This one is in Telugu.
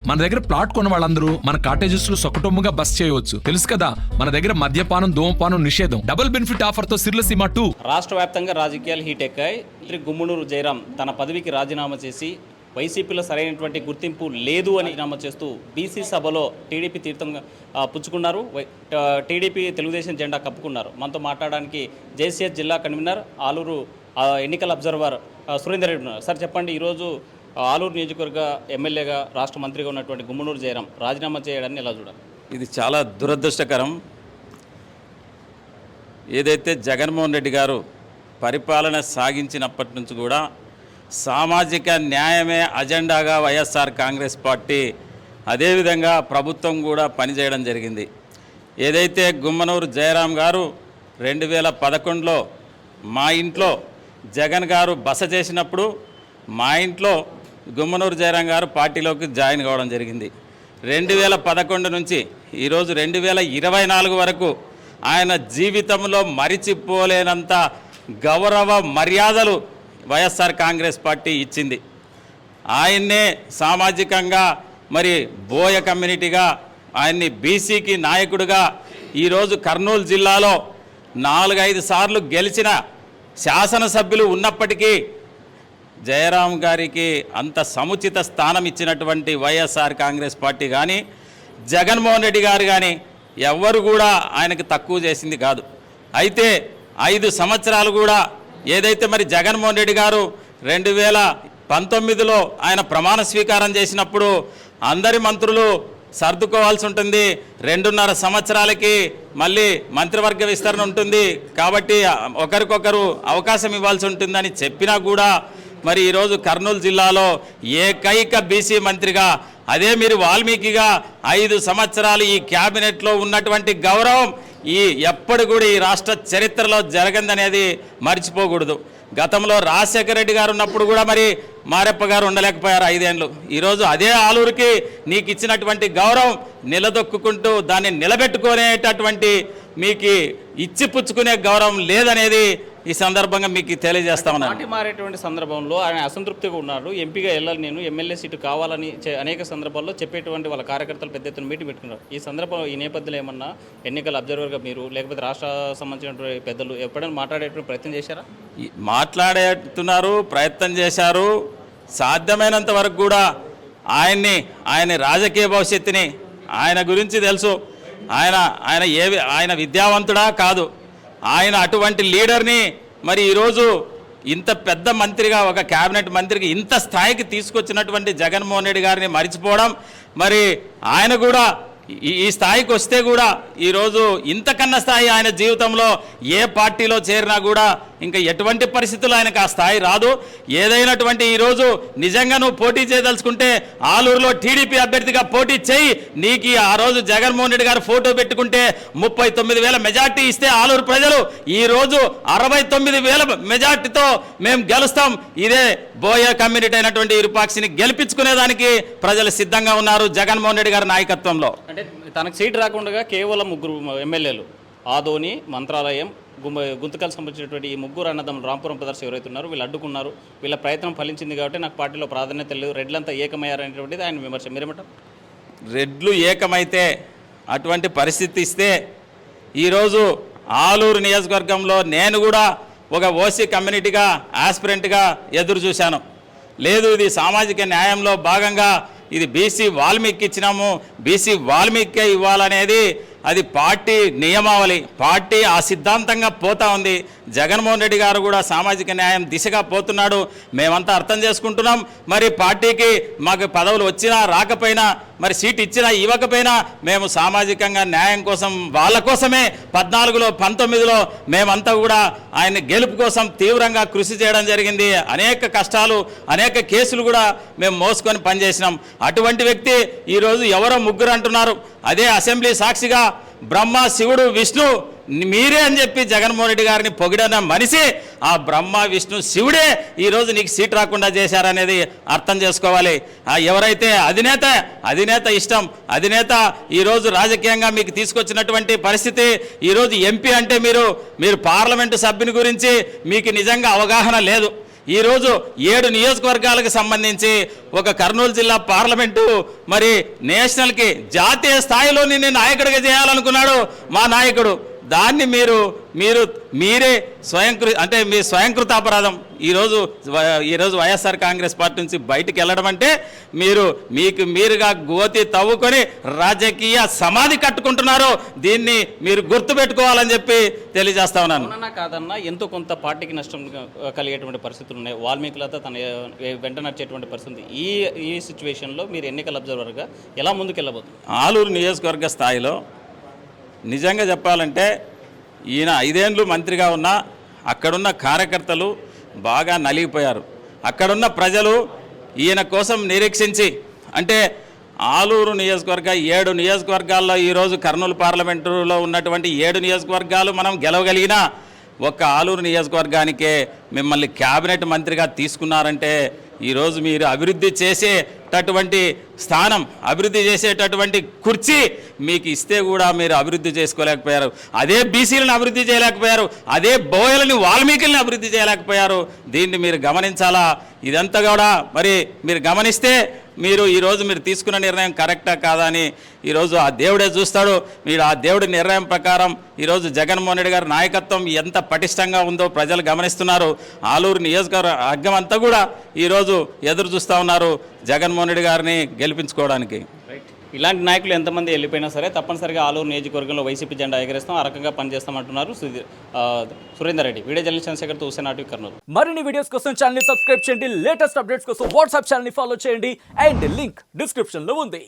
మన దగ్గర ప్లాట్ కొన్న వాళ్ళందరూ మన కాటేజెస్ లో సొకటొమ్ముగా బస్ చేయవచ్చు. తెలుసు కదా, మన దగ్గర మద్యపానం ధూమపానం నిషేధం. డబుల్ బెనిఫిట్ ఆఫర్ తో సిర్లసీమ 2. రాష్ట్ర వ్యాప్తంగా రాజకీయాలు హీట్ ఎక్కాయి. మంత్రి గుమ్మనూరు జయరాం తన పదవికి రాజీనామా చేసి వైసీపీలో సరైనటువంటి గుర్తింపు లేదు అని రాజీనామా చేస్తూ బీసీ సభలో టీడీపీ తీర్థంగా పుచ్చుకున్నారు. టీడీపీ తెలుగుదేశం జెండా కప్పుకున్నారు. మనతో మాట్లాడడానికి జేసీఎస్ జిల్లా కన్వీనర్ ఆలూరు ఎన్నికల అబ్జర్వర్ సురేందర్ రెడ్డి ఉన్నారు. సార్ చెప్పండి, ఈరోజు ఆలూరు నియోజకవర్గ ఎమ్మెల్యేగా రాష్ట్ర మంత్రిగా ఉన్నటువంటి గుమ్మనూరు జయరాం రాజీనామా చేయడాన్ని ఎలా చూడాలి? ఇది చాలా దురదృష్టకరం. ఏదైతే జగన్మోహన్ రెడ్డి గారు పరిపాలన సాగించినప్పటి నుంచి కూడా సామాజిక న్యాయమే అజెండాగా వైఎస్ఆర్ కాంగ్రెస్ పార్టీ అదేవిధంగా ప్రభుత్వం కూడా పనిచేయడం జరిగింది. ఏదైతే గుమ్మనూరు జయరాం గారు 2011లో మా ఇంట్లో జగన్ గారు బస చేసినప్పుడు మా ఇంట్లో గుమ్మనూరు జయరాం గారు పార్టీలోకి జాయిన్ కావడం జరిగింది. 2011 నుంచి ఈరోజు 2024 వరకు ఆయన జీవితంలో మరిచిపోలేనంత గౌరవ మర్యాదలు వైఎస్ఆర్ కాంగ్రెస్ పార్టీ ఇచ్చింది. ఆయన్నే సామాజికంగా మరి బోయ కమ్యూనిటీగా ఆయన్ని బీసీకి నాయకుడిగా ఈరోజు కర్నూలు జిల్లాలో 4-5 సార్లు గెలిచిన శాసనసభ్యులు ఉన్నప్పటికీ జయరాం గారికి అంత సముచిత స్థానం ఇచ్చినటువంటి వైఎస్ఆర్ కాంగ్రెస్ పార్టీ కానీ జగన్మోహన్ రెడ్డి గారు కానీ ఎవ్వరు కూడా ఆయనకి తక్కువ చేసింది కాదు. అయితే 5 సంవత్సరాలు కూడా ఏదైతే మరి జగన్మోహన్ రెడ్డి గారు 2019లో ఆయన ప్రమాణ స్వీకారం చేసినప్పుడు అందరి మంత్రులు సర్దుకోవాల్సి ఉంటుంది. 2.5 సంవత్సరాలకి మళ్ళీ మంత్రివర్గ విస్తరణ ఉంటుంది కాబట్టి ఒకరికొకరు అవకాశం ఇవ్వాల్సి ఉంటుందని చెప్పినా కూడా మరి ఈరోజు కర్నూలు జిల్లాలో ఏకైక బీసీ మంత్రిగా అదే మీరు వాల్మీకిగా 5 సంవత్సరాలు ఈ క్యాబినెట్లో ఉన్నటువంటి గౌరవం ఎప్పుడు కూడా ఈ రాష్ట్ర చరిత్రలో జరగదనేది మర్చిపోకూడదు. గతంలో రాజశేఖర రెడ్డి గారు ఉన్నప్పుడు కూడా మరి మారెప్ప గారు ఉండలేకపోయారు 5 ఏళ్ళు. ఈరోజు అదే ఆలూరుకి నీకు ఇచ్చినటువంటి గౌరవం నిలదొక్కుంటూ దాన్ని నిలబెట్టుకునేటటువంటి మీకు ఇచ్చిపుచ్చుకునే గౌరవం లేదనేది ఈ సందర్భంగా మీకు తెలియజేస్తా ఉన్నాను. పార్టీ మారేటువంటి సందర్భంలో ఆయన అసంతృప్తిగా ఉన్నాడు. ఎంపీగా వెళ్ళాలి, నేను ఎమ్మెల్యే సీటు కావాలని అనేక సందర్భాల్లో చెప్పేటువంటి వాళ్ళ కార్యకర్తలు పెద్ద ఎత్తున మీటింగ్ పెట్టుకున్నారు. ఈ సందర్భంలో ఈ నేపథ్యంలో ఏమన్నా ఎన్నికల అబ్జర్వర్గా మీరు లేకపోతే రాష్ట్ర సంబంధించినటువంటి పెద్దలు ఎప్పుడైనా మాట్లాడేటువంటి ప్రయత్నం చేశారా? మాట్లాడేస్తున్నారు, ప్రయత్నం చేశారు. సాధ్యమైనంత వరకు కూడా ఆయన రాజకీయ భవిష్యత్తుని ఆయన గురించి తెలుసు. ఆయన విద్యావంతుడా కాదు, ఆయన అటువంటి లీడర్ని మరి ఈరోజు ఇంత పెద్ద మంత్రిగా ఒక క్యాబినెట్ మంత్రికి ఇంత స్థాయికి తీసుకొచ్చినటువంటి జగన్మోహన్ రెడ్డి గారిని మరిచిపోవడం, మరి ఆయన కూడా ఈ స్థాయికి వస్తే కూడా ఈరోజు ఇంతకన్నా స్థాయి ఆయన జీవితంలో ఏ పార్టీలో చేరినా కూడా ఇంకా ఎటువంటి పరిస్థితుల్లో ఆయనకు ఆ స్థాయి రాదు. ఏదైనటువంటి ఈరోజు నిజంగా నువ్వు పోటీ చేయదలుచుకుంటే ఆలూరులో టీడీపీ అభ్యర్థిగా పోటీ చేయి. నీకు ఆ రోజు జగన్మోహన్ రెడ్డి గారు ఫోటో పెట్టుకుంటే 39,000 మెజార్టీ ఇస్తే ఆలూరు ప్రజలు ఈరోజు 69,000 మెజార్టీతో మేము గెలుస్తాం. ఇదే బోయ కమ్యూనిటీ అయినటువంటి ఇరుపాక్షిని గెలిపించుకునేదానికి ప్రజలు సిద్ధంగా ఉన్నారు జగన్మోహన్ రెడ్డి గారి నాయకత్వంలో. అంటే తనకు సీట్ రాకుండా కేవలం 3 ఎమ్మెల్యేలు ఆదోని, మంత్రాలయం, గుంతకల్ సంబంధించినటువంటి ఈ 3 అన్నదమ్ములు రాంపురం ప్రదర్శన ఎవరైతే ఉన్నారు వీళ్ళు అడ్డుకున్నారు. వీళ్ళ ప్రయత్నం ఫలించింది కాబట్టి నాకు పార్టీలో ప్రాధాన్యత లేదు, రెడ్లంతా ఏకమయ్యారనేటువంటిది ఆయన విమర్శ. మీరేమంటారు? రెడ్లు ఏకమైతే అటువంటి పరిస్థితి ఇస్తే ఈరోజు ఆలూరు నియోజకవర్గంలో నేను కూడా ఒక ఓసీ కమ్యూనిటీగా ఆస్పిరెంట్గా ఎదురు చూశాను. లేదు, ఇది సామాజిక న్యాయంలో భాగంగా ఇది బీసీ వాల్మీకి ఇచ్చినాము, బీసీ వాల్మీకే ఇవ్వాలనేది అది పార్టీ నియమావళి. పార్టీ ఆ సిద్ధాంతంగా పోతా ఉంది. జగన్మోహన్ రెడ్డి గారు కూడా సామాజిక న్యాయం దిశగా పోతున్నాడు. మేమంతా అర్థం చేసుకుంటున్నాం. మరి పార్టీకి మాకు పదవులు వచ్చినా రాకపోయినా, మరి సీట్ ఇచ్చినా ఇవ్వకపోయినా మేము సామాజికంగా న్యాయం కోసం వాళ్ళ కోసమే 14లో 19లో మేమంతా కూడా ఆయన గెలుపు కోసం తీవ్రంగా కృషి చేయడం జరిగింది. అనేక కష్టాలు, అనేక కేసులు కూడా మేము మోసుకొని పనిచేసినాం. అటువంటి వ్యక్తి ఈరోజు ఎవరో 3 అంటున్నారు. అదే అసెంబ్లీ సాక్షిగా బ్రహ్మ, శివుడు, విష్ణు మీరే అని చెప్పి జగన్మోహన్ రెడ్డి గారిని పొగిడిన మనిషి ఆ బ్రహ్మ, విష్ణు, శివుడే ఈరోజు నీకు సీట్ రాకుండా చేశారనేది అర్థం చేసుకోవాలి. ఎవరైతే అధినేత ఇష్టం, అధినేత ఈరోజు రాజకీయంగా మీకు తీసుకొచ్చినటువంటి పరిస్థితి, ఈరోజు ఎంపీ అంటే మీరు పార్లమెంటు సభ్యుని గురించి మీకు నిజంగా అవగాహన లేదు. ఈరోజు 7 నియోజకవర్గాలకు సంబంధించి ఒక కర్నూలు జిల్లా పార్లమెంటు మరి నేషనల్కి జాతీయ స్థాయిలో నిన్ను నాయకుడిగా చేయాలనుకున్నాడు మా నాయకుడు. దాన్ని మీరే మీ స్వయంకృత అపరాధం. ఈరోజు వైఎస్ఆర్ కాంగ్రెస్ పార్టీ నుంచి బయటికి వెళ్ళడం అంటే మీరుగా గోతి తవ్వుకొని రాజకీయ సమాధి కట్టుకుంటున్నారు. దీన్ని మీరు గుర్తుపెట్టుకోవాలని చెప్పి తెలియజేస్తా ఉన్నాను. అవునన్నా కాదన్నా ఎంతో కొంత పార్టీకి నష్టం కలిగేటువంటి పరిస్థితులు ఉన్నాయి. వాల్మీకులతో తన వెంట నడిచేటువంటి పరిస్థితి. ఈ సిచ్యువేషన్లో మీరు ఎన్నికల అబ్జర్వర్గా ఎలా ముందుకెళ్ళబోతుంది? ఆలూరు నియోజకవర్గ స్థాయిలో నిజంగా చెప్పాలంటే ఈయన 5 ఏళ్ళు మంత్రిగా ఉన్నా అక్కడున్న కార్యకర్తలు బాగా నలిగిపోయారు. అక్కడున్న ప్రజలు ఈయన కోసం నిరీక్షించి అంటే ఆలూరు నియోజకవర్గ 7 నియోజకవర్గాల్లో ఈరోజు కర్నూలు పార్లమెంటులో ఉన్నటువంటి 7 నియోజకవర్గాలు మనం గెలవగలిగినా ఒక్క ఆలూరు నియోజకవర్గానికే మిమ్మల్ని క్యాబినెట్ మంత్రిగా తీసుకున్నారంటే ఈరోజు మీరు అభివృద్ధి చేసేటటువంటి స్థానం, అభివృద్ధి చేసేటటువంటి కుర్చీ మీకు ఇస్తే కూడా మీరు అభివృద్ధి చేసుకోలేకపోయారు. అదే బీసీలను అభివృద్ధి చేయలేకపోయారు, అదే బోయలని వాల్మీకుల్ని అభివృద్ధి చేయలేకపోయారు. దీన్ని మీరు గమనించాలా. ఇదంతా కూడా మరి మీరు గమనిస్తే ఈరోజు మీరు తీసుకున్న నిర్ణయం కరెక్టా కాదా అని ఈరోజు ఆ దేవుడే చూస్తాడు. మీరు ఆ దేవుడి నిర్ణయం ప్రకారం ఈరోజు జగన్మోహన్ రెడ్డి గారి నాయకత్వం ఎంత పటిష్టంగా ఉందో ప్రజలు గమనిస్తున్నారు. ఆలూరు నియోజకవర్గం అంతా కూడా ఈరోజు ఎదురు చూస్తూ ఉన్నారు జగన్మోహన్ రెడ్డి గారిని గెలిపించుకోవడానికి. ఇలాంటి నాయకులు ఎంతమంది వెళ్ళిపోయినా సరే తప్పనిసరిగా ఆలూరు నియోజకవర్గంలో వైసీపీ జెండా ఎగరేస్తాం, ఆ రకంగా పనిచేస్తామంటున్నారు సురేందర్ రెడ్డి. వీడియో జర్నలిస్ట్ చంద్రశేఖర్తో హుసేన్ ఆర్టీవీ కర్నూలు. మరిన్ని వీడియోస్ కోసం ఛానల్ ని సబ్స్క్రైబ్ చేయండి. లేటెస్ట్ అప్డేట్స్ కోసం వాట్సాప్ ఛానల్ ని ఫాలో చేయండి. అండ్ లింక్ డిస్క్రిప్షన్ లో ఉంది.